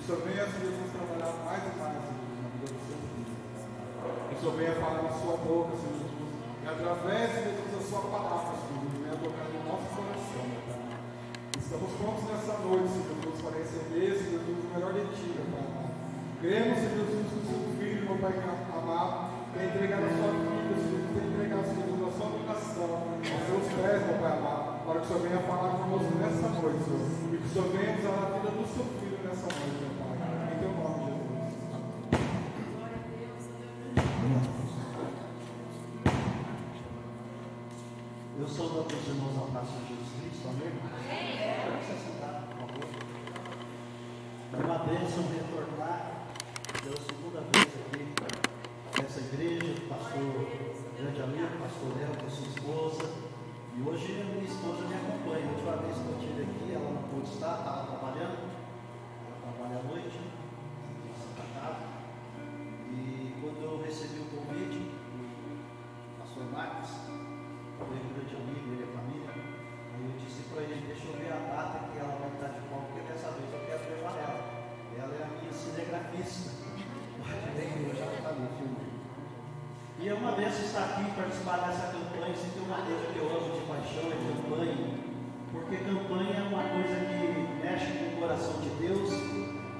o Senhor venha, Senhor Jesus, trabalhar mais e mais, Senhor, na vida do seu filho. Que o Senhor venha falar na sua boca, Senhor Jesus, e através, Senhor Jesus, da sua palavra, Senhor Jesus, venha tocar no nosso coração, meu Pai. Estamos prontos nessa noite, Senhor Jesus, para receber, Senhor Jesus, o melhor de Ti, meu Pai amado. Cremos, Senhor Jesus, que o seu filho, meu Pai amado, tem entregado a sua vida, Senhor Jesus, tem entregado, Senhor Jesus, a sua vocação aos seus pés, meu Pai amado, para que o Senhor venha falar conosco nessa noite, Senhor, e que o Senhor venha usar a vida do seu filho nessa noite, meu Pai, em teu nome, Jesus. Eu saúdo os irmãos ao paz de Jesus Cristo, amém? Pode se sentar, por favor. É uma bênção retornar pela segunda vez aqui nessa igreja, pastor, grande amigo, pastor Léo, com sua esposa. E hoje a minha esposa me acompanha. A última vez que eu estive aqui, ela não pôde estar, estava trabalhando. Ela trabalha à noite, em Santa Casa. E quando eu recebi o convite do pastor Marcos, foi um grande amigo, ele e a família. Aí eu disse para ele, deixa eu ver a data que ela vai estar de volta, porque dessa vez eu quero levar ela. Ela é a minha cinegrafista. Eu já está no filme. E é uma vez estar aqui participar dessa campanha, se tem uma coisa que eu amo de paixão é campanha, porque campanha é uma coisa que mexe com o coração de Deus.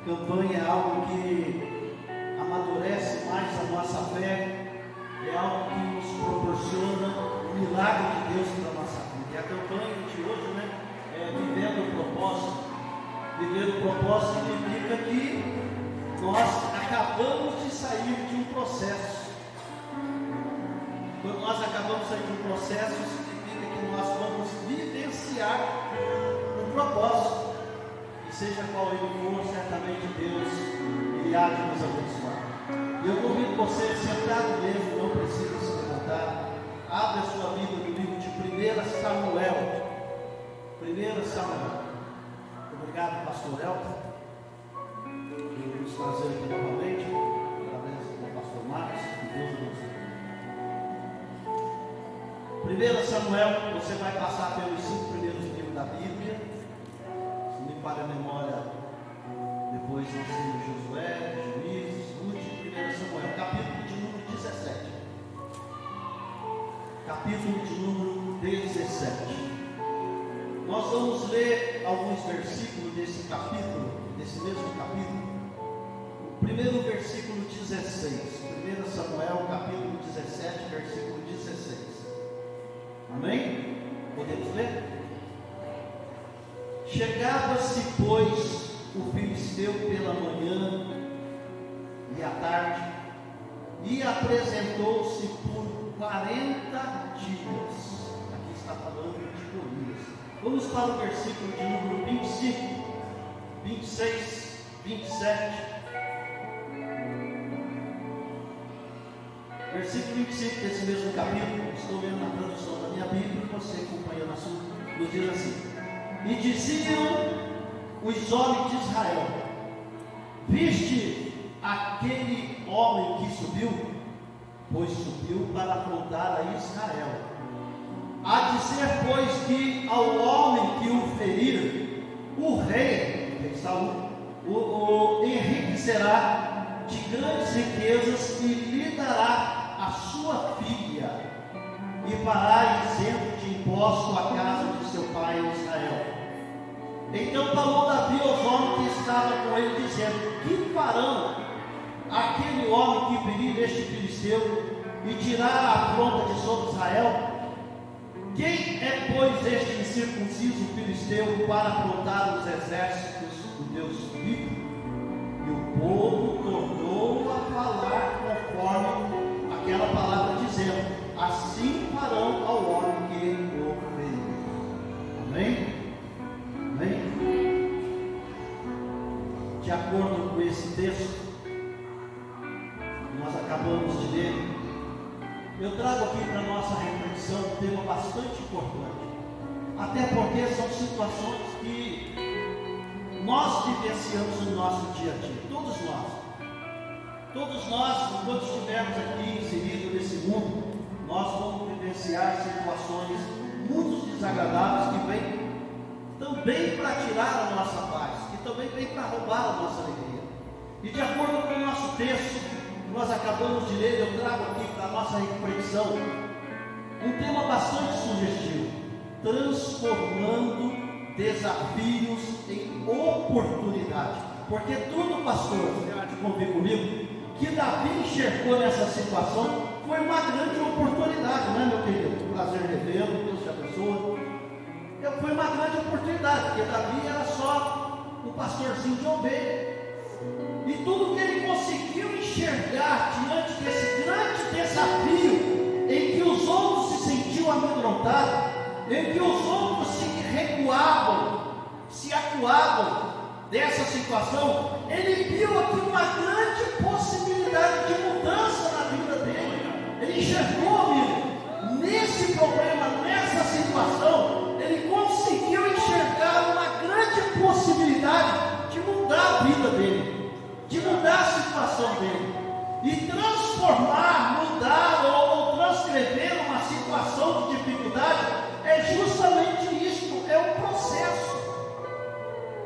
Campanha é algo que amadurece mais a nossa fé, é algo que nos proporciona milagre de Deus para a nossa vida. E a campanha de hoje, né, é vivendo o propósito. Viver o propósito significa que nós acabamos de sair de um processo. Quando nós acabamos de sair de um processo, significa que nós vamos vivenciar um propósito. E seja qual ele for, certamente Deus irá nos abençoar. E eu convido você, sentado mesmo, não precisa se levantar. Abre a sua Bíblia no livro de 1 Samuel. 1 Samuel. Obrigado, pastor Elton, por nos trazer aqui novamente, através do pastor Marcos, que Deus abençoe. 1 Samuel, você vai passar pelos 5 primeiros livros da Bíblia. Se me falha a memória, depois nós temos Josué, Juízes, Ruth, 1 Samuel, capítulo de número 17. Capítulo de número 17. Nós vamos ler alguns versículos desse capítulo, desse mesmo capítulo. O primeiro versículo 16, 1 Samuel, capítulo 17, versículo 16. Amém? Podemos ler? Chegava-se, pois, o filisteu pela manhã e à tarde, e apresentou-se por 40 dias. Aqui está falando de Golias. Vamos para o versículo de número 25, 26, 27. Versículo 25 desse mesmo capítulo, estou lendo na tradução da minha Bíblia, você acompanha na sua, nos diz assim: e diziam os homens de Israel: viste aquele homem que subiu? Pois subiu para afrontar a Israel. A dizer, pois, que ao homem que o ferir, o rei Saul, o enriquecerá de grandes riquezas e lhe dará a sua filha, e fará isento de imposto a casa de seu pai Israel. Então falou Davi aos homens que estavam com ele, dizendo: que farão aquele homem que ferir este filisteu e tirar a afronta de sobre Israel? Quem é, pois, este incircunciso filisteu para afrontar os exércitos do Deus vivo? E o povo tornou a falar conforme aquela palavra, dizendo: assim farão ao homem que o ferir. Amém? Amém? De acordo com esse texto que nós acabamos de ler, eu trago aqui para a nossa reflexão um tema bastante importante, até porque são situações que nós vivenciamos no nosso dia a dia, todos nós, enquanto estivermos aqui inseridos nesse mundo, nós vamos vivenciar situações muito desagradáveis que vêm também para tirar a nossa paz, que também vêm para roubar a nossa alegria. E de acordo com o nosso texto, que nós acabamos de ler, eu trago aqui para a nossa reflexão um tema bastante sugestivo: transformando desafios em oportunidade. Porque tudo, pastor, você há de convir comigo, que Davi enxergou nessa situação foi uma grande oportunidade, não é, meu querido? Prazer revê-lo, Deus te abençoe. Foi uma grande oportunidade, porque Davi era só um pastorzinho de ovelha. E tudo que ele conseguiu enxergar diante desse grande desafio, em que os outros se sentiam amedrontados, em que os outros se recuavam, se acuavam dessa situação, ele viu aqui uma grande possibilidade de mudança na vida dele. Ele enxergou, amigo, nesse problema, nessa situação, ele conseguiu enxergar uma grande possibilidade de mudar a vida dele, de mudar a situação dele, e transformar, mudar ou transcrever uma situação de dificuldade. É justamente isso, é um processo.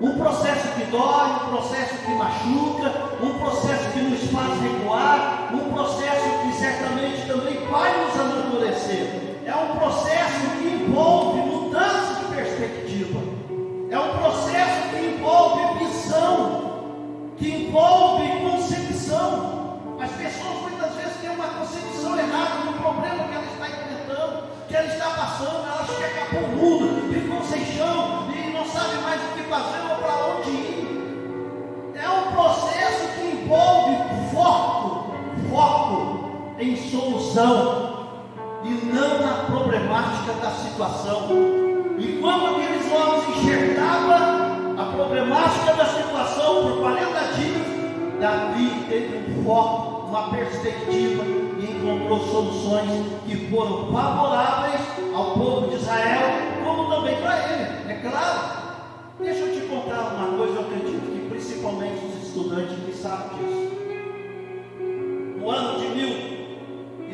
Um processo que dói, um processo que machuca, um processo que nos faz recuar, um processo que certamente também vai nos amadurecer. É um processo que envolve mudança de perspectiva, é um processo que envolve visão, que envolve concepção. As pessoas muitas vezes têm uma concepção errada do problema que ela está enfrentando, que ela está passando. Ela acha que acabou o mundo, ficou sem chão e não sabe mais o que fazer ou para onde ir. É um processo que envolve foco em solução e não na problemática da situação. E quando aqueles homens enxergavam a problemática da situação por 40 dias, Davi teve um foco, uma perspectiva e encontrou soluções que foram favoráveis ao povo de Israel, como também para ele, é claro. Deixa eu te contar uma coisa, eu acredito que principalmente os estudantes que sabem disso. No ano de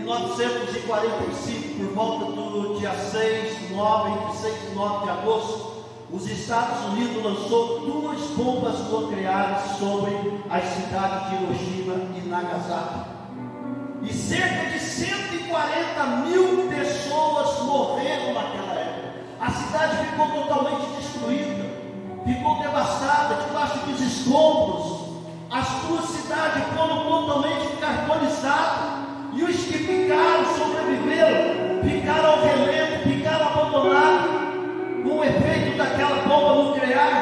1945, por volta do dia 6, 9, entre 6 e 9 de agosto, os Estados Unidos lançou 2 bombas nucleares sobre as cidades de Hiroshima e Nagasaki. E cerca de 140 mil pessoas morreram naquela época. A cidade ficou totalmente destruída, ficou devastada, debaixo dos escombros. As 2 cidades foram totalmente carbonizadas. E os que ficaram, sobreviveram, ficaram ao relento, ficaram abandonados com o efeito daquela bomba nuclear.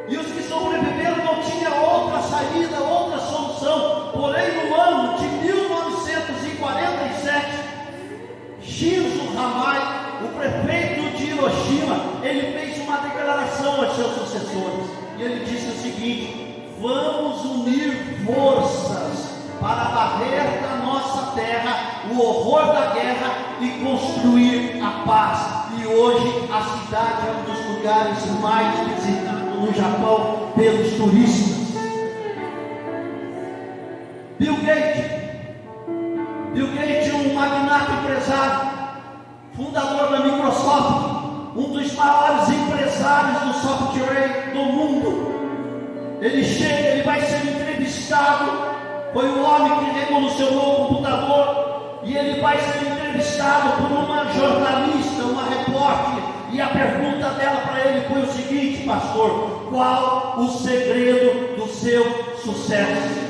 E os que sobreviveram não tinham outra saída, outra solução. Porém, no ano de 1947, Shinzo Hamai, o prefeito de Hiroshima, ele fez uma declaração aos seus sucessores. E ele disse o seguinte: vamos unir forças para varrer da nossa terra o horror da guerra e construir a paz. E hoje a cidade é um dos lugares mais visitados no Japão pelos turistas. Bill Gates, um magnata empresário, fundador da Microsoft, um dos maiores empresários do software do mundo. Ele chega, ele vai ser entrevistado. Foi o homem que revolucionou o computador, e ele vai ser entrevistado por uma jornalista, uma repórter, e a pergunta dela para ele foi o seguinte: pastor, qual o segredo do seu sucesso?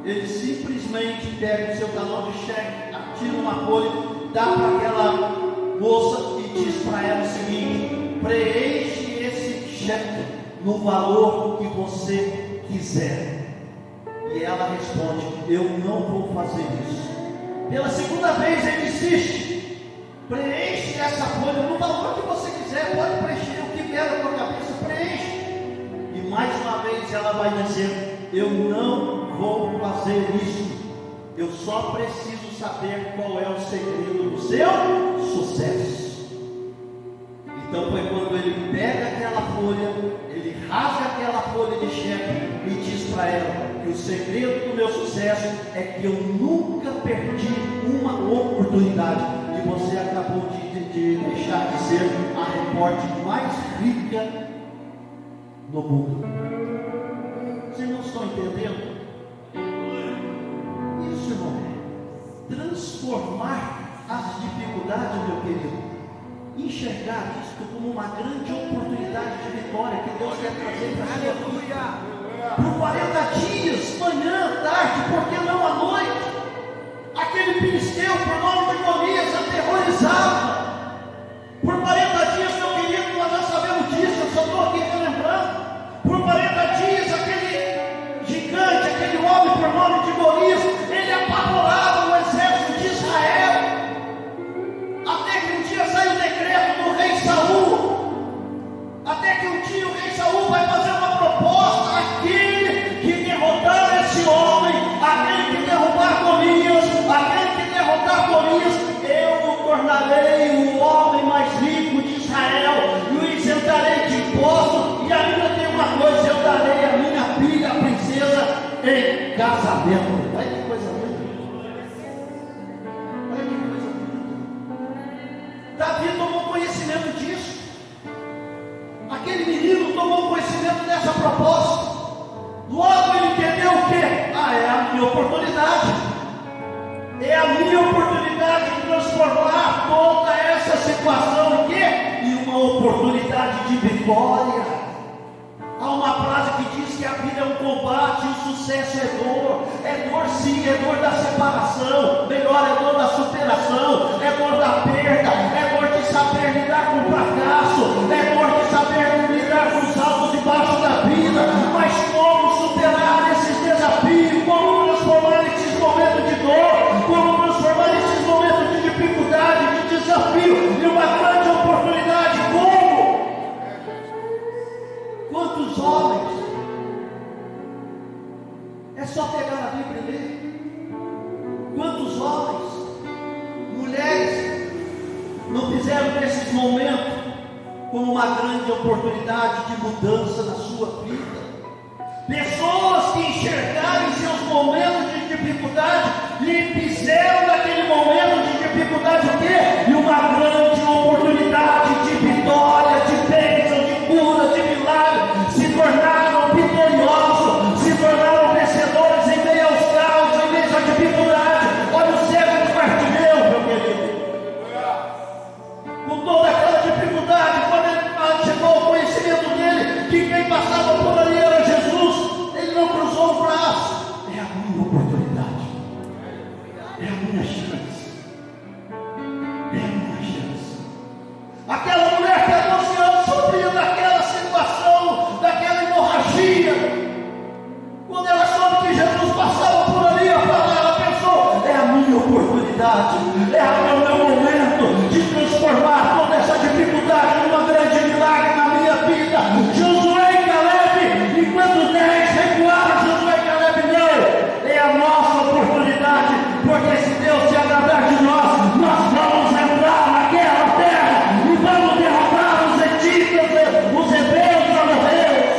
Ele simplesmente pega o seu talão de cheque, atira uma folha, dá para aquela moça e diz para ela o seguinte: preenche esse cheque no valor que você quiser. E ela responde: eu não vou fazer isso. Pela segunda vez ele insiste: preenche essa folha no valor que você quiser, pode preencher o que vier na tua cabeça, preenche. E mais uma vez ela vai dizer: eu não vou fazer isso. Eu só preciso saber qual é o segredo do seu sucesso. Então foi quando ele pega aquela folha, ele rasga aquela folha de cheque e diz para ela que o segredo do meu sucesso é que eu nunca perdi uma oportunidade. E você acabou de deixar de ser a repórter mais rica no mundo. Vocês não estão entendendo? transformar as dificuldades, meu querido, enxergar isto como uma grande oportunidade de vitória que Deus quer trazer para a sua vida. Por 40 dias, manhã, tarde, por que não à noite? Aquele filisteu, por nome de Golias, aterrorizava. Por 40 dias, meu querido, nós já sabemos disso, eu só estou aqui relembrando. Por 40 dias, aquele gigante, aquele homem, por nome de Golias, ele apavorava o exército de Israel. Até que um dia sai o decreto do rei Saul. Até que um dia o rei Saul vai fazer uma proposta. Aquele que derrotar esse homem, aquele que derrubar Golias, eu o tornarei o homem mais rico de Israel, e o isentarei de imposto, e ainda tem uma coisa, eu darei a minha filha, a princesa, em casamento. Olha que coisa linda. Olha que coisa linda. Davi tomou conhecimento disso. Aquele menino tomou conhecimento dessa proposta. Logo ele entendeu o quê? É a minha oportunidade. É a minha oportunidade de transformar toda essa situação em uma oportunidade de vitória. Há uma frase que diz que a vida é um combate e o sucesso é dor. É dor sim, é dor da separação, melhor é dor da superação, é dor da perda, é dor de saber lidar com o fracasso, é dor de saber lidar com os altos e baixos da vida. Mas como superar esses desafios, como transformar esses momentos de dor, como transformar esses momentos de dificuldade, de desafio, em uma grande oportunidade? Como? Quantos homens? É só pegar a Bíblia e ler. Quantos homens, mulheres, não fizeram desses momentos como uma grande oportunidade de mudança na sua vida? Pessoas que enxergaram em seus momentos de dificuldade e fizeram daquele momento de dificuldade o quê? E uma grande oportunidade de vitória, de bênção, de cura, de milagre. Se tornaram vitoriosos, se tornaram vencedores em meio aos caos, em meio à dificuldade. Olha o cego de Bartimeu, meu querido. Com toda aquela dificuldade, quando ele chegou ao conhecimento dele, que quem passava por ali era Jesus, ele não cruzou o braço. É a minha oportunidade, é a minha chance, é a minha chance. Aquela mulher que há 12 anos sofria daquela situação, daquela hemorragia, quando ela soube que Jesus passava por ali, ela pensou: é a minha oportunidade, é o meu momento de transformar toda essa dificuldade numa grande milagre na minha vida. Josué e Caleb, enquanto 10 recuaram, Josué e Caleb não. É a nossa oportunidade, porque se Deus se agradar de nós vamos entrar naquela terra e vamos derrotar os egípcios, os hebreus, os amorreus.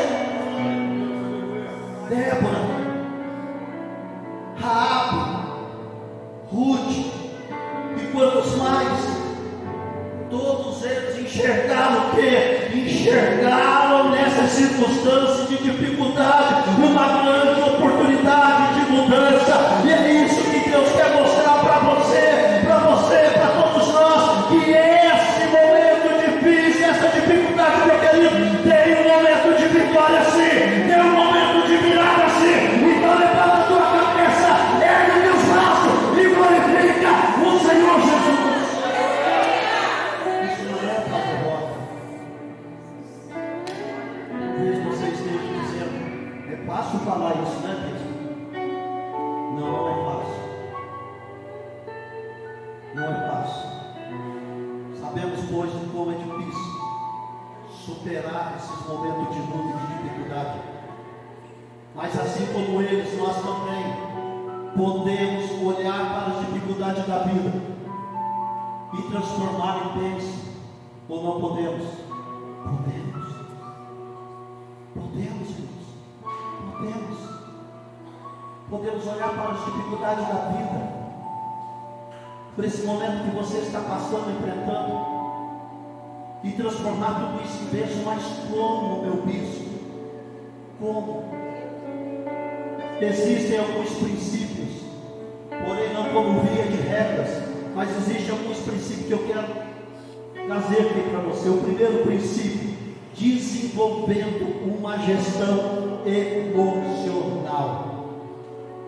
Débora, Raabe, Ruth e quantos mais, todos eles enxergaram o quê? Enxergaram nessa circunstância de dificuldade uma grande oportunidade de mudança. E é isso que Deus quer mostrar para você, para todos nós, que esse momento difícil, essa dificuldade, meu querido, tem um momento de vitória sim, tem um momento de virada sim. Então levanta a tua cabeça, ergue os braços e glorifica o Senhor Jesus. Isso não é para derrota. Talvez você esteja dizendo: é fácil falar isso, né, mesmo? Não é fácil. Não é fácil. Sabemos, pois, como é difícil superar esses momentos de luta e de dificuldade. Mas assim como eles, nós também podemos olhar para as dificuldades da vida e transformar em bênção. Ou não podemos? Podemos. Podemos, irmãos. Podemos. Podemos olhar para as dificuldades da vida, por esse momento que você está passando, enfrentando, e transformar tudo isso em bênção. Mas como, meu bispo? Como? Existem alguns princípios porém não como via de regras, mas existem alguns princípios que eu quero trazer aqui para você. O primeiro princípio: desenvolvendo uma gestão emocional.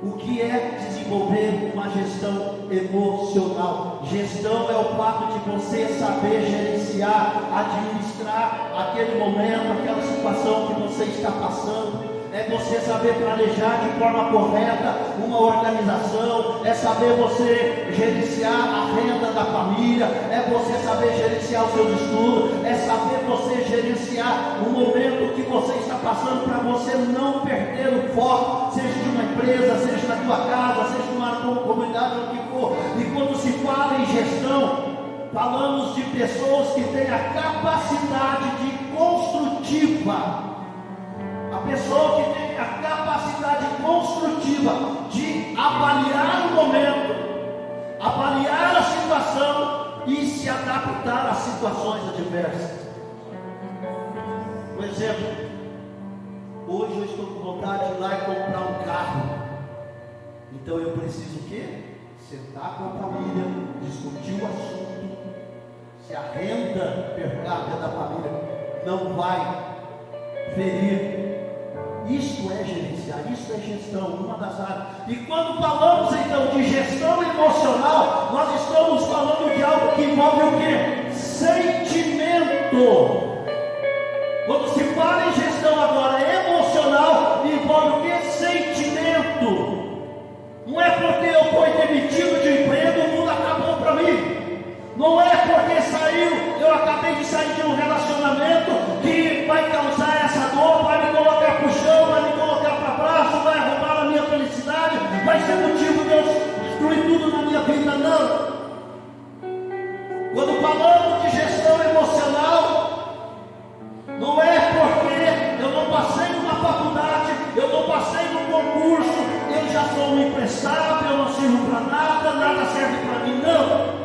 O que é desenvolver uma gestão emocional? Gestão é o fato de você saber gerenciar, administrar aquele momento, aquela situação que você está passando. É você saber planejar de forma correta uma organização, é saber você gerenciar a renda da família, é você saber gerenciar os seus estudos, é saber você gerenciar o momento que você está passando para você não perder o foco, seja de uma empresa, seja na tua casa, seja numa comunidade, o que for. E quando se fala em gestão, falamos de pessoas que têm a capacidade de construtiva. A pessoa que tem a capacidade construtiva de avaliar o momento, avaliar a situação e se adaptar às situações adversas. Por exemplo, hoje eu estou com vontade de ir lá e comprar um carro. Então eu preciso o quê? Sentar com a família, discutir o assunto. Se a renda per capita da família não vai ferir, isto é gerenciar, isto é gestão, uma das áreas. E quando falamos então de gestão emocional, nós estamos falando de algo que envolve o quê? Sentimento. Quando se fala em gestão agora emocional, envolve o quê? Sentimento. Não é porque eu fui demitido de emprego, o mundo acabou para mim. Não é porque eu acabei de sair de um relacionamento que vai causar essa dor, vai me colocar para o chão, vai me colocar para baixo, vai roubar a minha felicidade, vai ser motivo de eu destruir tudo na minha vida, não. Quando falamos de gestão emocional, não é porque eu não passei numa faculdade, eu não passei num concurso, eu já sou um imprestável, eu não sirvo para nada, nada serve para mim, não.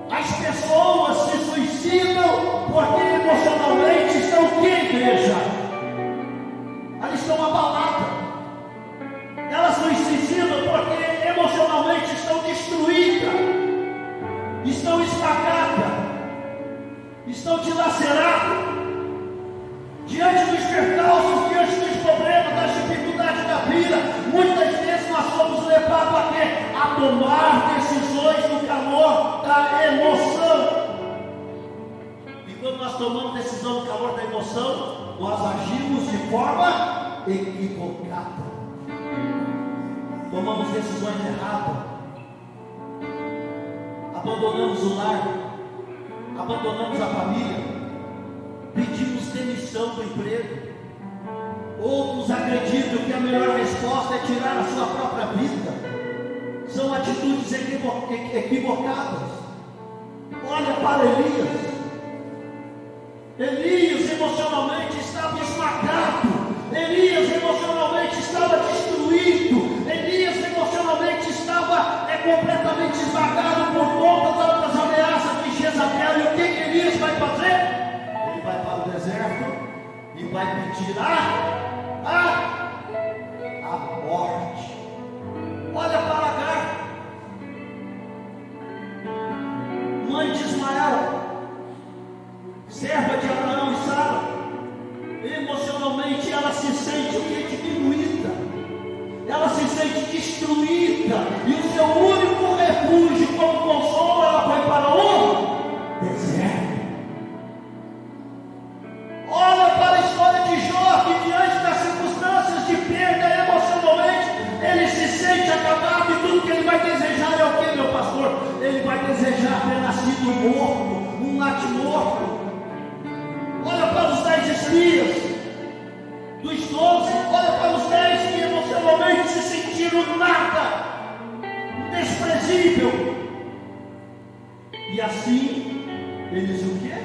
As pessoas se suicidam porque emocionalmente estão o que, igreja? Elas estão abaladas. Elas se suicidam porque emocionalmente estão destruídas, estão esmagadas, estão dilaceradas. Diante dos percalços, diante dos problemas, das dificuldades da vida, muitas vezes nós somos levados a quê? A tomar decisões no calor da emoção. E quando nós tomamos decisão no calor da emoção, nós agimos de forma equivocada. Tomamos decisões erradas. Abandonamos o lar, abandonamos a família, pedimos demissão do emprego. Outros acreditam que a melhor resposta é tirar a sua própria vida. São atitudes equivocadas. Olha para Elias. Elias emocionalmente estava esmagado. Elias emocionalmente estava destruído. Elias emocionalmente estava completamente esmagado por conta das ameaças de Jezabel. E o que Elias vai fazer? Ele vai para o deserto e vai pedir a morte. Olha para Agar, mãe de Ismael, serva de Abraão e Sara. Emocionalmente ela se sente diminuída, ela se sente destruída, e o seu único refúgio como consolo, ela foi para o deserto. Olha para a história de Jó, que diante das circunstâncias de perda emocionalmente, ele se sente acabado, e tudo que ele vai desejar é o que, meu pastor? Ele vai desejar ter nascido morto, um natimorto. Olha para os 10 espias, dos 12, olha para os 10 que emocionalmente se sentiram nada, desprezível. E assim, eles o quê?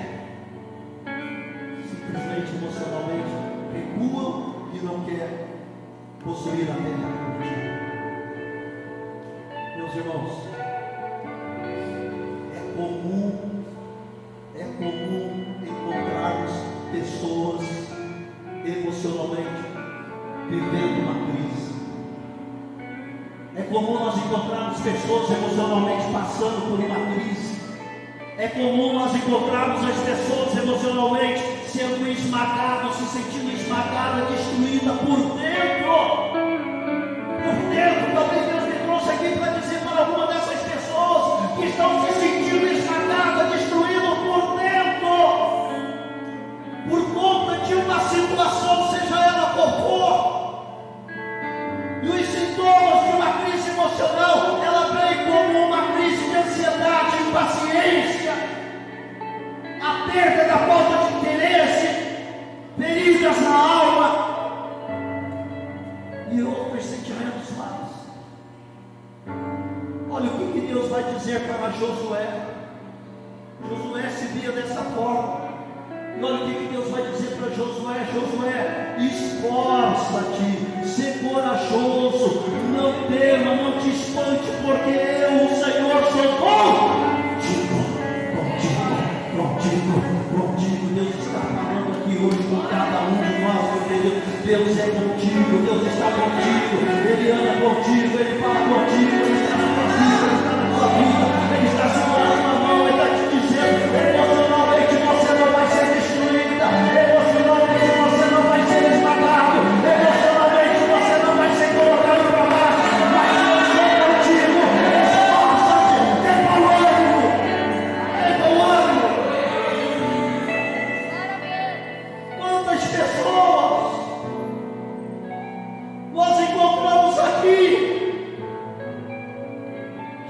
Simplesmente emocionalmente recuam e não querem possuir a terra. Meus irmãos, é comum encontrarmos pessoas emocionalmente vivendo uma crise. É comum É comum nós encontrarmos as pessoas emocionalmente sendo esmagadas, se sentindo esmagadas, destruídas por dentro. Por dentro, talvez Deus me trouxe aqui para dizer para alguma dessas pessoas que estão se sentindo esmagadas, destruídas por dentro, por conta de uma situação, seja ela qual for. E os sintomas de uma crise emocional, ela vem como uma crise de ansiedade, impaciência, a perda da falta de interesse, feridas na alma e outros sentimentos mais. Olha o que Deus vai dizer para Josué. Josué se via dessa forma. E olha o que Deus vai dizer para Josué. Josué, esforça-te, ser corajoso, não tema, não te espante, porque eu, o Senhor, sou bom. Contigo, Deus está falando aqui hoje com cada um de nós, meu querido. Deus é contigo, Deus está contigo, Ele anda contigo, Ele fala contigo, Ele está na tua vida, Ele está na tua vida, Ele está segurando a mão, Ele está te dizendo, emocionalmente você não vai ser destruída, emocionalmente você não vai ser esmagado, emocionalmente você não vai ser colocado para baixo, mas eu estou contigo, esforça-te, tem bom ânimo, tem bom ânimo. Quantas pessoas nós encontramos aqui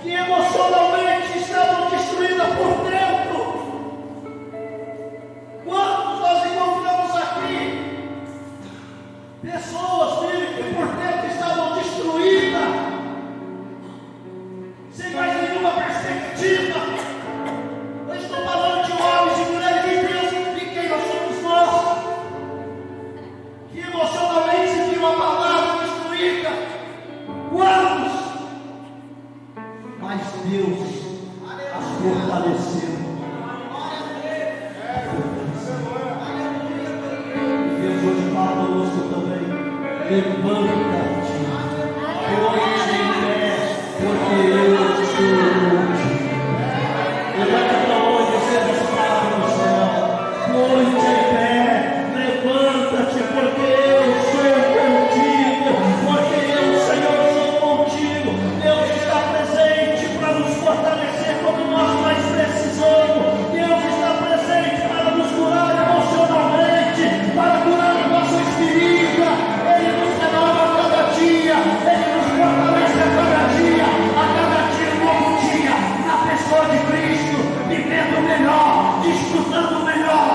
que emocionalmente estavam destruídas por dentro? Quantos nós encontramos aqui pessoas, filho, que por dentro estavam destruídas, sem mais nenhuma perspectiva? Eu estou falando de homens e mulheres de Deus, de quem nós somos nós, que emocionalmente se viu abalado, destruída. Quantos? Mas Deus as fortaleceu. Deus hoje fala conosco também. Levanta-te, põe-te em pé, porque eu sou contigo. Levanta para onde seja essa palavra no céu. Põe-te em pé, levanta-te, porque eu sou contigo, porque eu, Senhor, sou contigo. Deus está presente para nos fortalecer quando nós mais precisamos. Deus está presente para nos curar emocionalmente, para curar a nossa ferida. Ele nos renova a cada dia, Ele nos fortalece a cada dia um novo dia, na pessoa de Cristo, vivendo melhor, desfrutando melhor.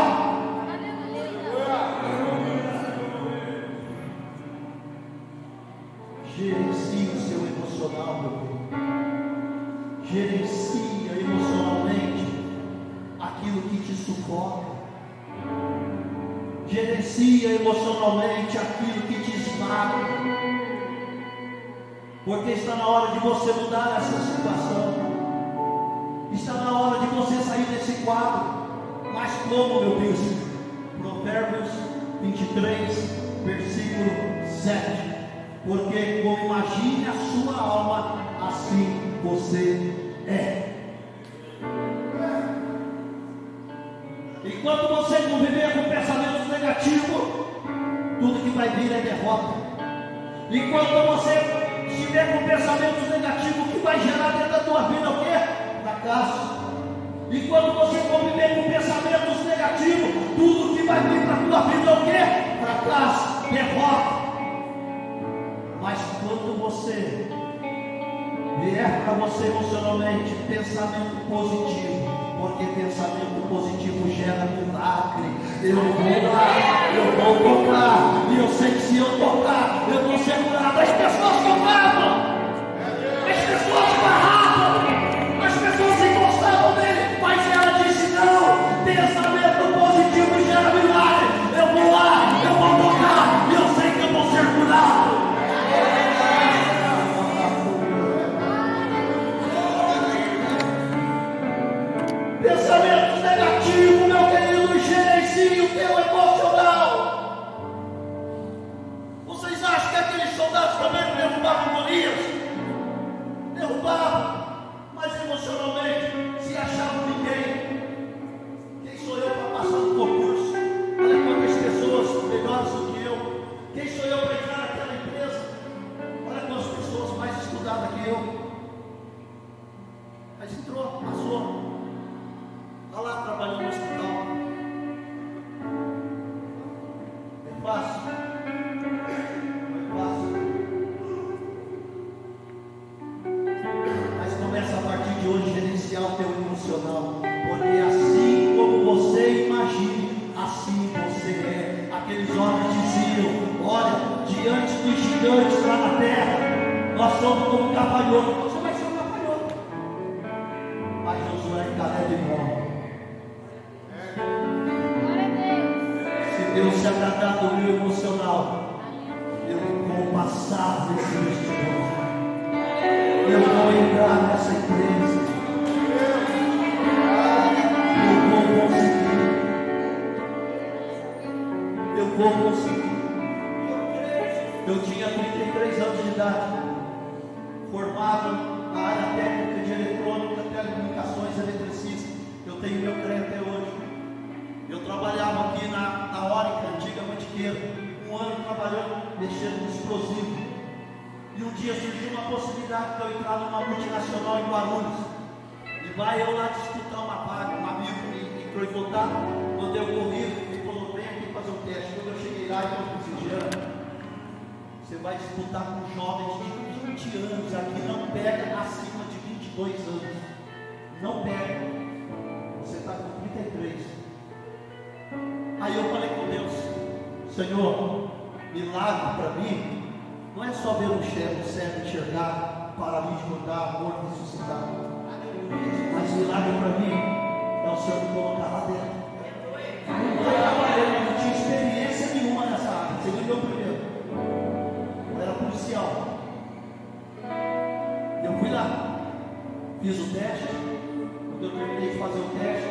Gerencie o seu emocional, meu filho. Gerencia emocionalmente aquilo que te sufoca. Gerencia emocionalmente aquilo que te esmaga. Porque está na hora de você mudar essa situação. Está na hora de você sair desse quadro. Mas como, meu Deus? Provérbios 23, versículo 7. Porque como imagine a sua alma, assim você é. Enquanto você conviver com pensamentos negativos, tudo que vai vir é derrota. Enquanto você estiver com pensamentos negativos, o que vai gerar dentro da tua vida é o quê? Fracasso. Enquanto você conviver com pensamentos negativos, tudo que vai vir para a tua vida é o quê? Fracasso, derrota. Mas quando você vier para você emocionalmente pensamento positivo, porque pensamento positivo gera milagre. Eu vou lá, eu vou tocar, e eu sei que se eu tocar, eu vou ser curado. As pessoas tocavam, as pessoas barravam, as pessoas encostavam nele, mas ela disse não, pensamento positivo gera milagre. Eu vou lá, eu vou tocar, e eu sei que eu vou ser curado. Pensamentos negativos, meu querido, gerencie o teu emocional. Vocês acham que aqueles soldados também não derrubavam Golias? Derrubavam, mas emocionalmente se achavam ninguém. gigantes lá na terra. Nós somos como gafanhoto. Você vai ser um gafanhoto. Mas Josué e Caleb morrem. Se Deus se agradar do meu emocional, eu vou passar nesse vestibular. Eu vou entrar nessa empresa. Eu vou conseguir. Eu vou conseguir. Eu tinha 33 anos de idade, formado na área técnica de eletrônica, telecomunicações, eletricista. Eu tenho meu CREA até hoje. Eu trabalhava aqui na Orica, antiga Mantiqueira, um ano trabalhando, mexendo no explosivo. E um dia surgiu uma possibilidade de eu entrar numa multinacional em Guarulhos. E vai eu lá disputar uma vaga, um amigo me entrou em contato, mandei o currículo, ele falou, vem aqui fazer um teste. Quando eu cheguei lá, então eu disse, você vai disputar com jovens de 20 anos aqui, não pega acima de 22 anos. Não pega. Você está com 33. Aí eu falei com Deus, Senhor, milagre para mim não é só ver um cego enxergar, paralítico andar, morto ressuscitar. Mas milagre para mim é o Senhor me colocar lá dentro. Eu não tinha experiência nenhuma nessa área. Você viu meu primeiro? Eu era policial. Eu fui lá, fiz o teste. Quando eu terminei de fazer o teste,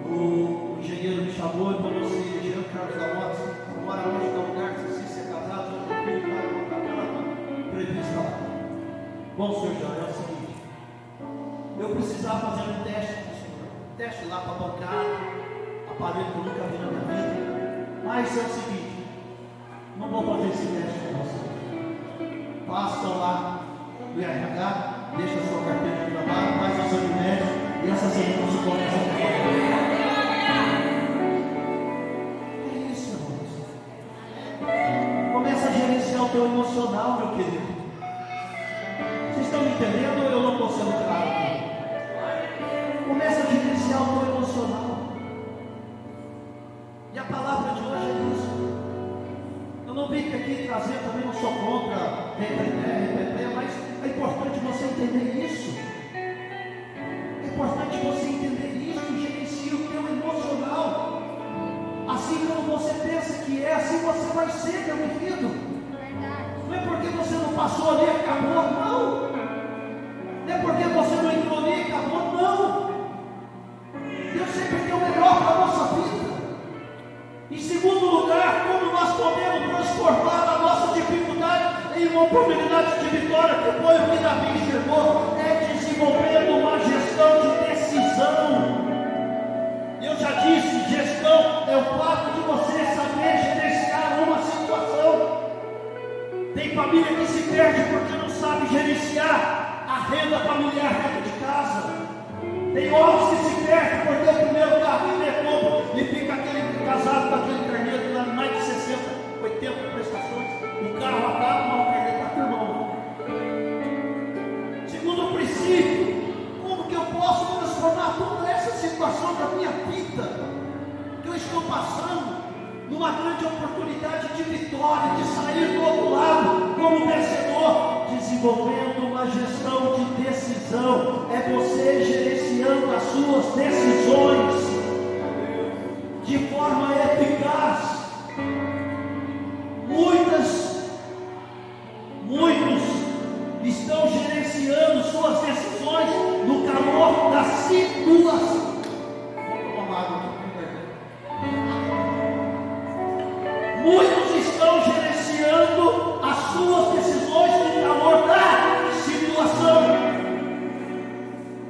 o engenheiro me chamou e falou assim, Jean Carlos da Mota, você mora longe do lugar, você é casado, já tem filho, vai colocar aquela entrevista lá. Bom, senhor Jean, é o seguinte, eu precisava fazer um teste, senhor, teste lá para bancada, aparelho que eu nunca vi na minha vida, mas é o seguinte, não vou fazer esse teste com você. Passa lá no RH, deixa a sua carteira de trabalho, faz o exame médico e essa semana você começa a trabalhar. É isso, irmãos. Começa a gerenciar o teu emocional, meu querido. Vocês estão me entendendo ou eu não estou sendo claro aqui? Começa a gerenciar o teu emocional. E a palavra de hoje é isso. Eu não vim aqui trazer, também não sou contra repreender, mas é importante você entender isso. É importante você entender isso e gerenciar o teu emocional. Assim como você pensa que é, assim você vai ser, meu querido. Não é porque você não passou ali e acabou, não. Não é porque você não entrou ali e acabou, não. Deus sempre tem o melhor para a nossa vida. Em segundo lugar, como nós podemos transformar a nossa dificuldade em uma oportunidade de vitória, que foi o que Davi enxergou, é desenvolvendo uma gestão de decisão. Eu já disse, gestão é o fato de você saber gerenciar uma situação. Tem família que se perde porque não sabe gerenciar a renda familiar dentro de casa. Tem homens que se perdem porque o primeiro carro que compra e fica aquele casado com aquele carneiro lá mais de 60, 80 prestações. O carro acaba, mas o carneiro está firmando. Segundo princípio, como que eu posso transformar toda essa situação da minha vida que eu estou passando numa grande oportunidade de vitória, de sair do outro lado como vencedor, desenvolvendo uma gestão de decisão. É você gerenciando as suas decisões de forma eficaz. Muitos estão gerenciando suas decisões no calor da situação. Vou tomar uma água aqui. Muitos estão gerenciando as suas decisões no calor da situação.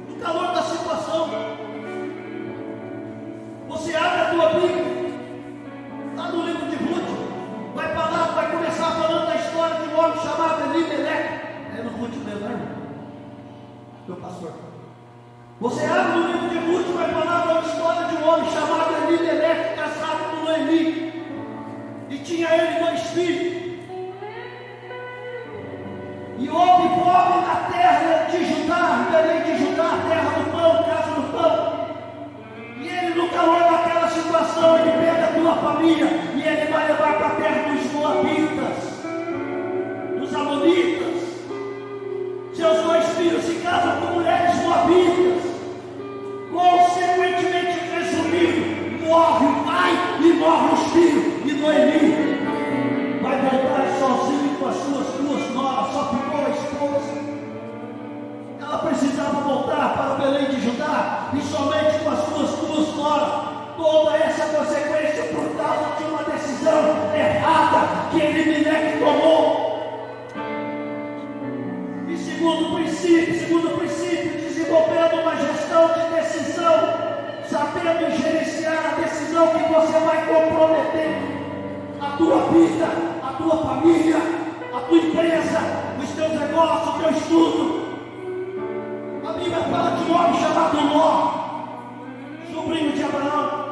No calor da situação. Você abre a tua Bíblia, lá no livro de Ruth, vai começar falando da história de um homem chamado Elimelec. É no Ruth mesmo, né? Meu pastor. Você abre no livro de Ruth, vai falar da história de um homem chamado Elimelec, casado com Noemi. E tinha ele 2 filhos. E houve fome na terra de Judá, Belém de Judá, terra do pão, casa do pão. E ele, no calor daquela situação, ele pega a tua família e ele vai levar para a terra dos Moabitas. Noemi vai voltar sozinha com as suas duas noras, só ficou a esposa. Ela precisava voltar para Belém de Judá, e somente com as suas duas noras. Toda essa consequência por causa de uma decisão errada que Elimelec tomou. E segundo princípio, desenvolvendo uma gestão de decisão, sabendo gerenciar a decisão que você vai comprometer a tua vida, a tua família, a tua empresa, os teus negócios, o teu estudo. A Bíblia fala de um homem chamado Ló, sobrinho de Abraão.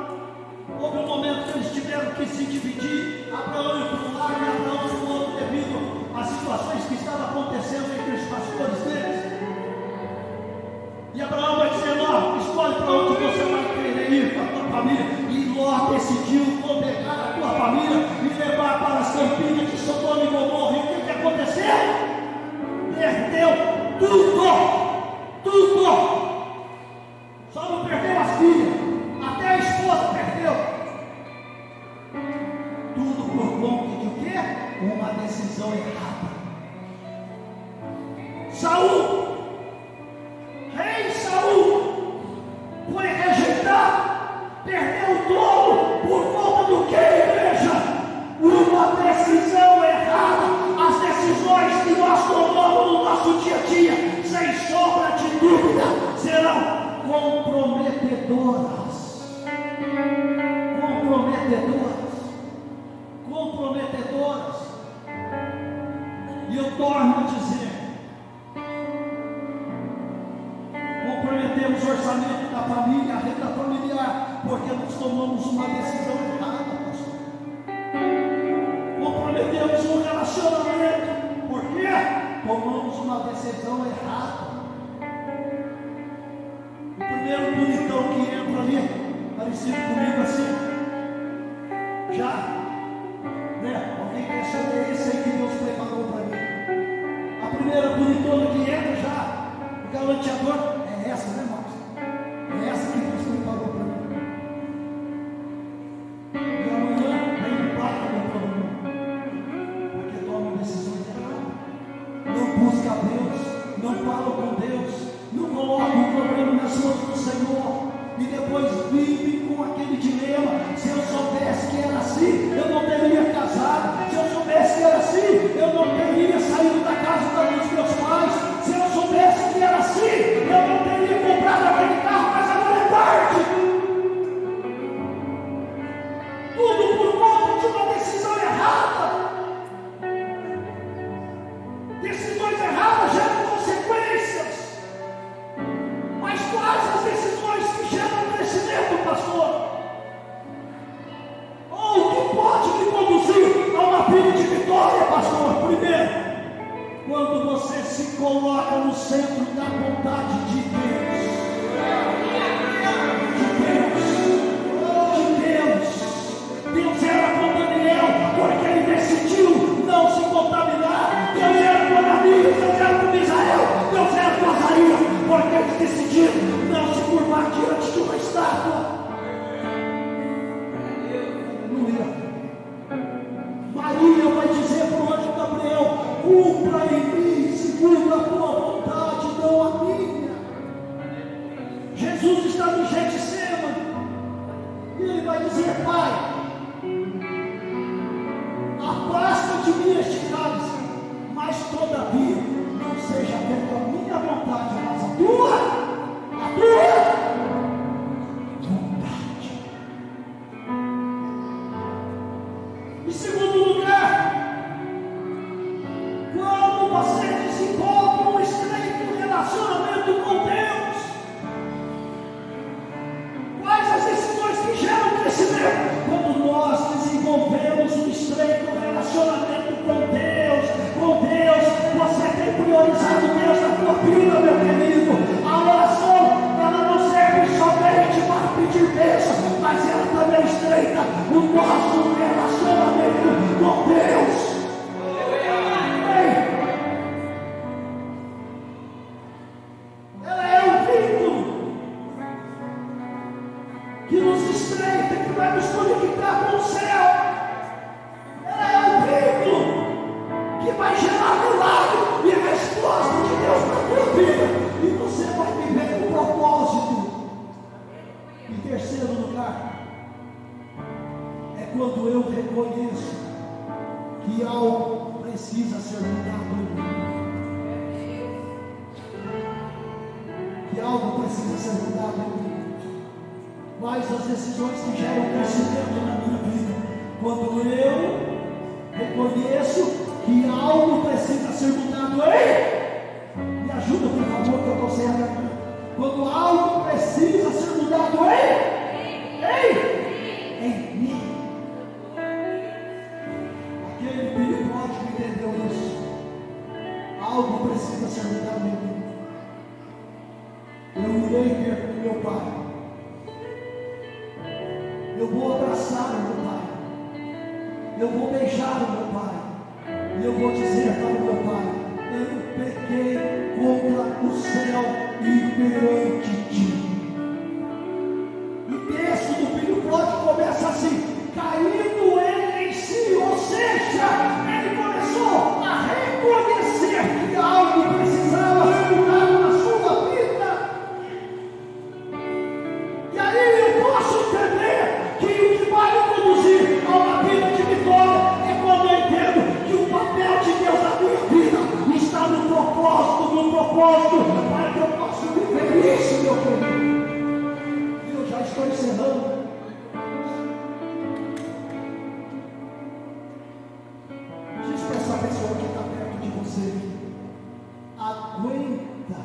Houve um momento que eles tiveram que se dividir, Abraão ia para um lado e Abraão para o outro, devido às situações que estavam acontecendo entre os pastores deles. E Abraão vai dizer: Ló, escolhe para onde você vai querer ir, para a tua família. E Ló decidiu pegar a tua família e levar para as campinas de Sodoma e Gomorra. E o que aconteceu? Perdeu tudo. Só não perdeu as filhas, até a esposa perdeu. Tudo por conta de o quê? Uma decisão errada. Rei Saul, foi rejeitado, perdeu todo por conta do que, igreja? Uma decisão errada. As decisões que nós tomamos no nosso dia a dia, sem sombra de dúvida, serão comprometedoras. E eu torno a dizer: comprometemos o orçamento da família, a renda familiar, porque nós tomamos uma decisão errada, pastor. Comprometemos um relacionamento, por quê? Tomamos uma decisão errada. O primeiro bonitão que entra ali, parecido comigo assim, já, né? Alguém quer saber esse aí que Deus preparou para mim? A primeira bonitona que entra já, o galanteador, é essa, né, Marcos? É essa que Deus preparou para mim. E amanhã vem um pacto com todo mundo, porque toma decisões erradas, não busca a Deus, não fala com Deus, não coloca o problema nas mãos do Senhor, e depois vive com aquele dilema: se eu soubesse que era assim, eu não teria casado. Se eu soubesse que era assim, eu não teria saído da casa dos meus pais. Se eu soubesse que era assim, eu não teria comprado aquele carro, mas agora é tarde. Tudo por conta de uma decisão errada. Decisões erradas geram consequências. Mas quais as decisões que geram crescimento, pastor? Ou que pode me conduzir a uma vida de vitória, pastor? Primeiro, quando você se coloca no centro da vontade de Deus. Deus era com Daniel, porque ele decidiu não se contaminar. Deus era com Ananias, Deus era com Misael, Deus era com Azarias, porque eles decidiram não se curvar diante de uma estátua. Aleluia. Maria vai dizer para o anjo Gabriel: cumpra em mim segundo a tua vontade, não a minha. Jesus está no Getsemane e ele vai dizer: Pai, afasta de mim este cálice, mas todavia não seja feita a minha vontade, mas a tua vontade. Em segundo lugar, quando você desenvolve um estreito relacionamento com Deus, quais as decisões que geram crescimento? Quando nós desenvolvemos um estreito relacionamento com Deus, você tem priorizado Deus na tua vida, meu querido. A oração, ela não serve somente para pedir bênção, mas ela também estreita o nosso relacionamento com Deus. Ela é um vínculo que nos estreita, que vai nos conectar com o céu. vai gerar milagre e a resposta de Deus na tua vida, e você vai viver o propósito. Em terceiro lugar, é quando eu reconheço que algo precisa ser mudado em mim. Que algo precisa ser mudado em mim. Quais as decisões que geram crescimento na minha vida? Quando eu reconheço que algo precisa ser mudado em mim. Me ajuda, por favor, que eu estou sem a garganta. Quando algo precisa ser mudado em mim. Aquele filho pródigo entendeu isso. Algo precisa ser mudado em mim. Eu irei ter com meu pai. Eu vou abraçar o meu pai. Eu vou beijar o meu pai. E eu vou dizer para o meu pai: eu pequei contra o céu e perante ti. O texto do filho pródigo começa assim: caindo ele em si, ou seja, ele começou a reconhecer que algo precisava ser mudado na sua vida. E aí eu posso entender que o que vai me conduzir a uma vida de vitória é quando eu entendo que o papel de Deus na minha vida está no propósito, para que eu possa viver isso, meu querido. E eu já estou encerrando. Diz para essa pessoa que está perto de você: aguenta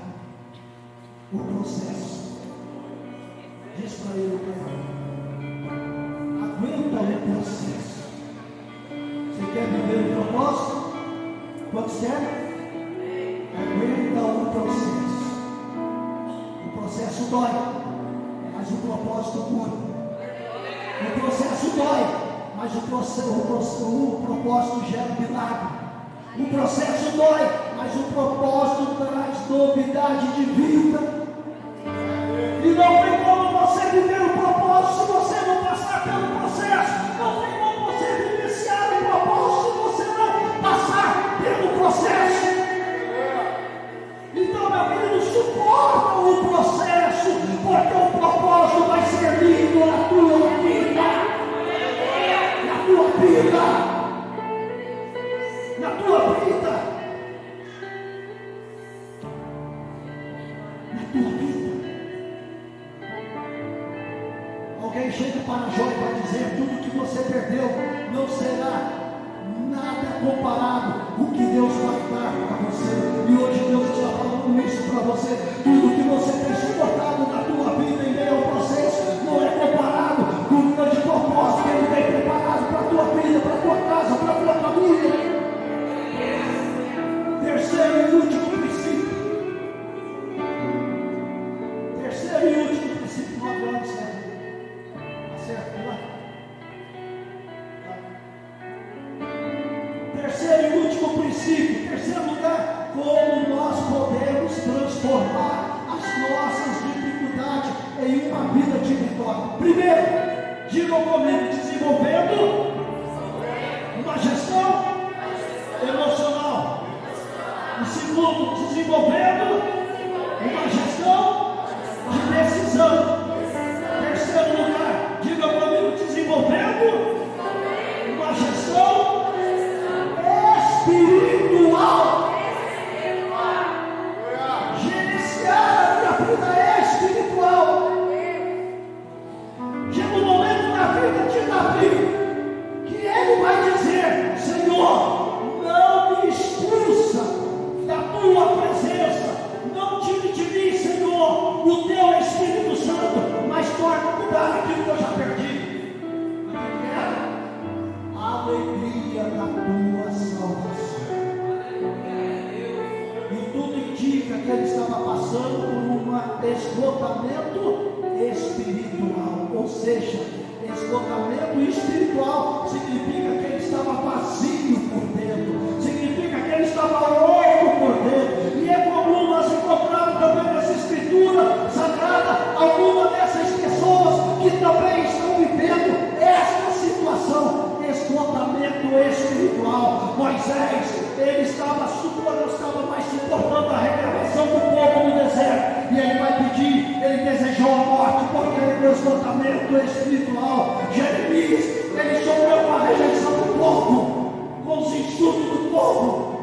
o processo. Diz para ele: aguenta o processo. Você quer viver o propósito? Quantos querem? Aguenta o processo. O processo dói, mas o propósito cura. O processo dói, mas o propósito gera milagre. O processo dói, mas o propósito traz novidade de vida. E não tem como você viver o propósito se você não passar pelo processo. Não tem como você vivenciar o propósito se você não passar pelo processo. Então, meu querido, suporta o processo, porque o propósito vai ser lindo na tua vida. Na tua vida. Na tua vida. Na tua vida. Alguém chega para Jó e vai dizer: tudo que você perdeu não será nada comparado com o que Deus vai dar para você. E hoje Deus está falando isso para você. Tudo que você tem suportado na tua vida em meio ao processo não é comparado com o grande propósito que Ele tem preparado para a tua vida, para a tua casa, para a tua família. Terceiro e último princípio. Terceiro e último princípio. 9 anos, certo? Acerta, vai. Terceiro e último princípio. Terceiro lugar, como nós podemos transformar as nossas dificuldades em uma vida de vitória. Primeiro, diga comigo: desenvolvendo uma gestão emocional. E segundo, desenvolvendo uma gestão de decisão. Terceiro lugar, diga comigo: desenvolvendo uma gestão espiritual. Gerenciar a minha vida espiritual. Chega um momento na vida de Davi que ele vai dizer: Senhor, não me expulsa da tua presença, não tire de mim, Senhor, o teu Espírito Santo, mas torna-me dar aquilo que eu já perdi. A alegria da tua salvação. E tudo indica que ele estava passando por um esgotamento espiritual. Ou seja, esgotamento espiritual significa que ele estava vazio por dentro, significa que ele estava louco por dentro. E é comum nós encontrarmos também nessa escritura sagrada alguma dessas pessoas que também estão vivendo esta situação, esgotamento espiritual. Moisés, ele esgotamento espiritual. Jeremias, ele sofreu com a rejeição do povo, com os insultos do povo.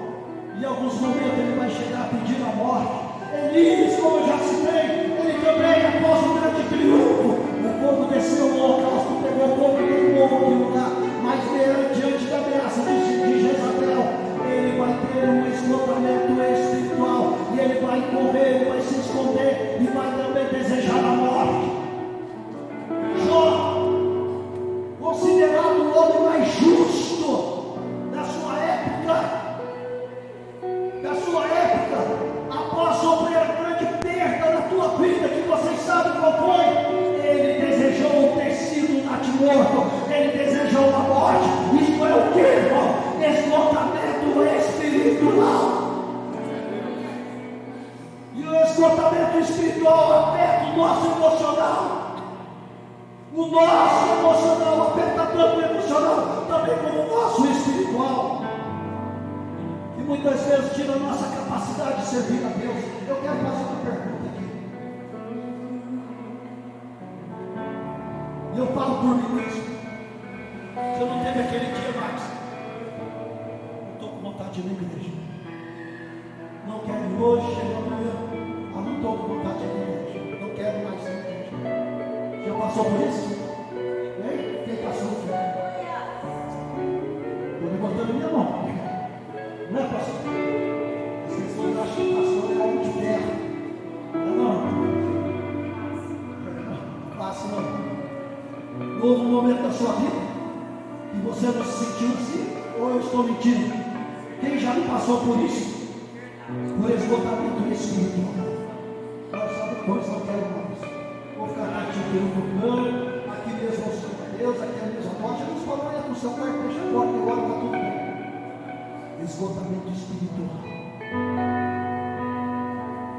E em alguns momentos ele vai chegar a pedir a morte. Elias, como eu já citei, ele também, após o grande triunfo, o povo desceu no holocausto, pegou o povo e queimou aquele lugar. Mas diante da ameaça de Jezabel, ele vai ter um esgotamento espiritual. E ele vai correr, ele vai se esconder e vai também desejar a morte. Jó, considerado o homem mais justo da sua época, após sofrer a grande perda da tua vida, que vocês sabem qual foi, ele desejou ter sido natimorto, ele desejou a morte. Isso é o que, irmão? Esgotamento espiritual. E o esgotamento espiritual afeta o nosso emocional. O nosso emocional afeta tanto o emocional, também como o nosso espiritual. E muitas vezes tira a nossa capacidade de servir a Deus. Eu quero fazer uma pergunta aqui. E eu falo por mim mesmo. Se eu não teve aquele dia mais, não estou com vontade de ir na igreja. Não quero ir hoje, chega amanhã. Não estou com vontade de ir na igreja. Não quero mais ir na igreja. Já passou por isso? Hein? Quem passou por isso? Estou levantando minha mão. Não é, pastor? As pessoas acham que pastor é algo de terra. Não. Passa não. Houve um momento da sua vida que você não se sentiu assim? Ou eu estou mentindo? Quem já não passou por isso? Por esgotamento espiritual. Agora sabe coisa, não quero mais. Vou ficar quietinho no plano, aqui mesmo eu sou Deus, aqui é a mesma porta. Jesus falou, entra no seu quarto, fecha a porta, agora está tudo bem. Esgotamento espiritual.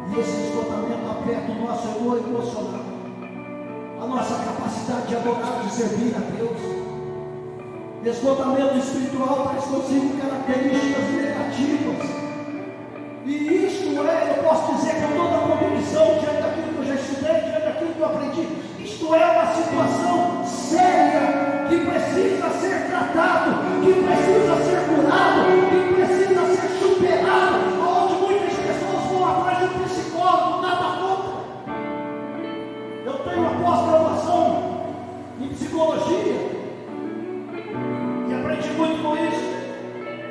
E esse esgotamento afeta o nosso emocional, a nossa capacidade de adorar, de servir a Deus. Esgotamento espiritual traz consigo características negativas. E isto eu posso dizer com toda a convicção, diante daquilo que eu já estudei, diante daquilo que eu aprendi, isto é uma situação séria, que precisa ser tratado, que precisa ser curado, que precisa ser superado, onde muitas pessoas vão atrás de um psicólogo, nada contra. Eu tenho a pós-graduação em psicologia, e aprendi muito com isso.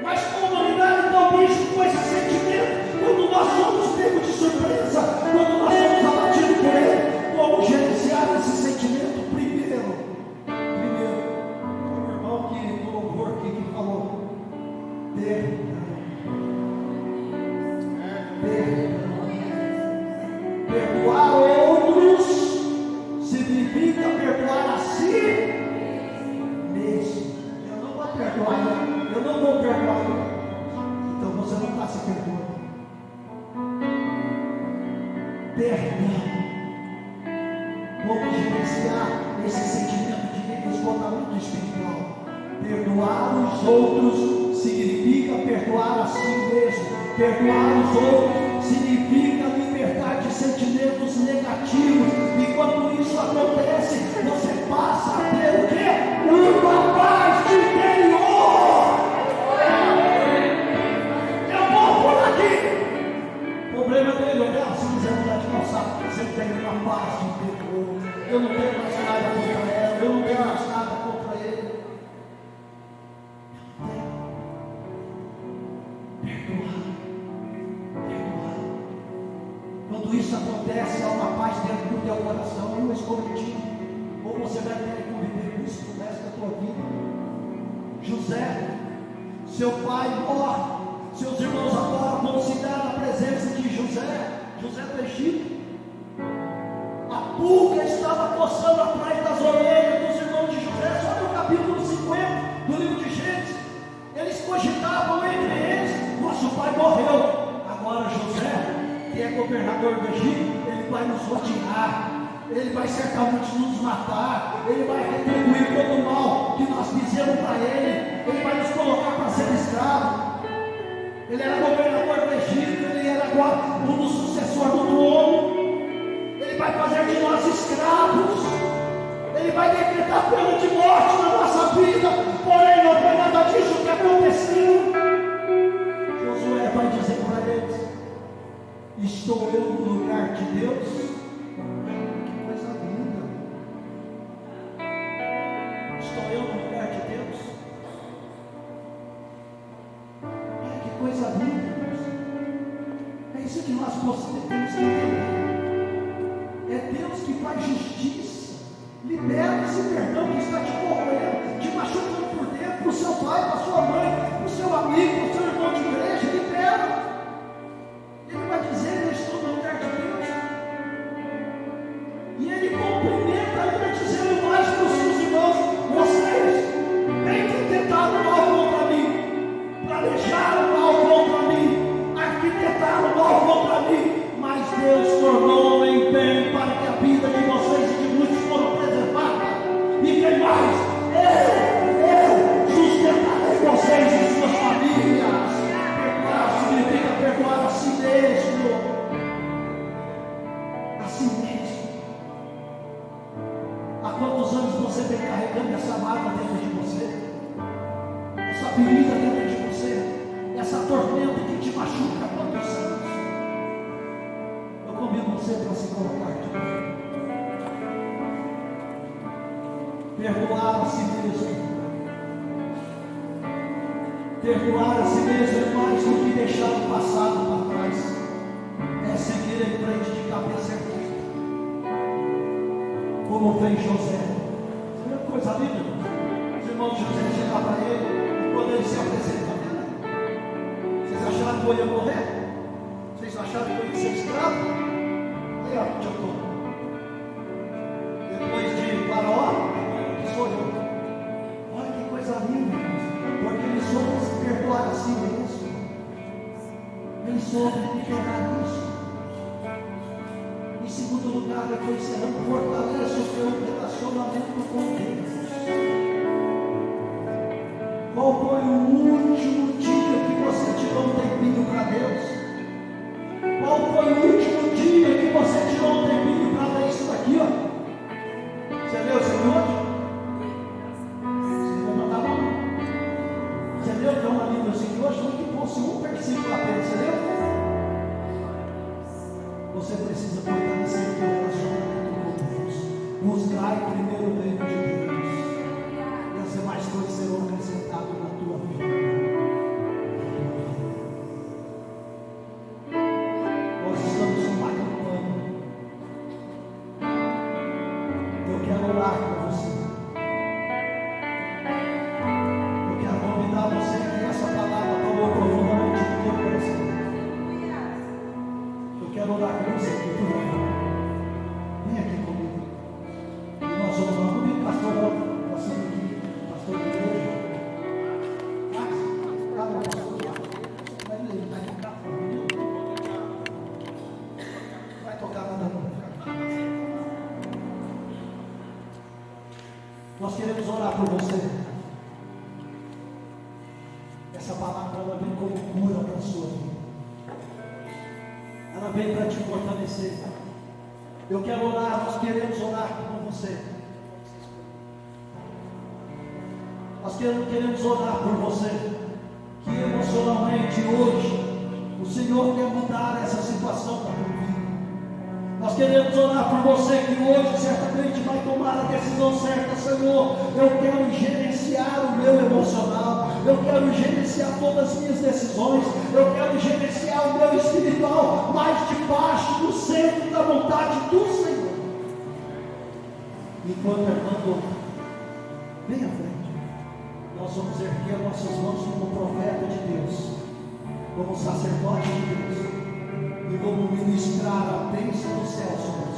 Mas como lidar então isso com esse sentimento? Quando nós somos pegos de surpresa, quando nós somos abatidos por ele, como gerenciar esse sentimento? Primeiro, o irmão do louvor que falou, perdoar outros significa perdoar a si mesmo. Eu não vou perdoar, eu não vou perdoar. Então você não está se perdoando. Perdão. Como gerenciar esse sentimento de esgotamento espiritual? Perdoar os outros significa perdoar a si mesmo. Perdoar os outros significa libertar de sentimentos negativos. E quando isso acontece, você passa a ter o quê? Uma paz interior. Eu vou por aqui. O problema dele, olha, se quiser mudar de calçado, você tem uma paz interior. Eu não tenho mais nada contra ela, eu não tenho mais nada contra ele. Perdoar. Quando isso acontece, há uma paz dentro do teu coração, não estou mentindo. Ou você vai ter que conviver com isso pro resto da tua vida. José, seu pai morre, seus irmãos agora vão se dar na presença de José do Egito. A pulga estava coçando atrás das orelhas dos irmãos de José, só no capítulo 50 do livro de Gênesis. Eles cogitavam entre eles: nosso pai morreu, agora José, que é governador do Egito, ele vai nos odiar, ele vai certamente nos matar, ele vai retribuir todo o mal que nós fizemos para ele vai nos colocar para ser escravo. Ele era governador do Egito, ele era agora um dos sucessores do trono. Ele vai fazer de nós escravos. a pena de morte na nossa vida, porém não foi nada disso que aconteceu. Josué vai dizer para eles: estou eu no lugar de Deus? Que coisa linda! Estou eu no lugar de Deus? Que coisa linda! É isso que nós temos que entender. É Deus que faz justiça, libera esse perdão que está te corroendo, te machucando por dentro, para o seu pai, para a sua mãe, para o seu amigo, para o seu irmão de igreja. Libera. Ele vai dizer: eu estou no lugar de Deus. E ele cumprimenta ainda dizendo mais para os seus irmãos: vocês bem que tentaram mal contra mim, planejaram mal contra mim, arquitetaram mal contra mim, mas Deus tornou em bem para que a vida de vocês e de muitos foram preservada. E quem mais? Eu sustentarei vocês e suas famílias. Perdoar significa perdoar a si mesmo. A si mesmo. Há quantos anos você vem carregando essa mágoa dentro de você? Essa ferida dentro de você? Essa tormenta que te machuca há quantos anos? Convido você para se colocar de pé. Perdoar a si mesmo. Perdoar a si mesmo é mais do que deixar o passado para trás. É seguir em frente de cabeça erguida, como fez José. Você viu que coisa linda? Os irmãos de José chegaram para ele, e quando ele se apresenta, vocês acharam que eu ia morrer? Vocês acharam que eu ia ser escravo? Aí, ó, já estou. Depois de Faraó, que sou eu. Olha que coisa linda, porque ele soube perdoar a si mesmo. Ele soube liberar isso. Em segundo lugar, eu estou encerrando: fortaleça o seu relacionamento com Deus. Qual foi o último dia que você tirou um tempinho para Deus? Qual foi o último dia que você tirou um tempinho para ler isso daqui, ó? Você leu isso aqui hoje? Você levantar a mão. Você leu que é uma Bíblia assim hoje? Não que fosse um versículo apenas. Você leu? Você precisa fortalecer o seu relacionamento com Deus. Buscar primeiro o reino de Deus. E as demais coisas serão acrescentadas na tua vida. Nós queremos orar por você. Essa palavra ela vem como cura para a sua vida. Ela vem para te fortalecer. Eu quero orar, nós queremos orar por você. Nós queremos orar por você. Que emocionalmente hoje o Senhor quer mudar essa situação da tua vida. Nós queremos orar por você que hoje certamente vai tomar a decisão certa. Senhor, eu quero gerenciar o meu emocional, eu quero gerenciar todas as minhas decisões, eu quero gerenciar o meu espiritual, mas debaixo do centro da vontade do Senhor. Enquanto irmão, vem à frente, nós vamos erguer nossas mãos como profeta de Deus, como sacerdote de Deus, e vamos ministrar a bênção do céu sobre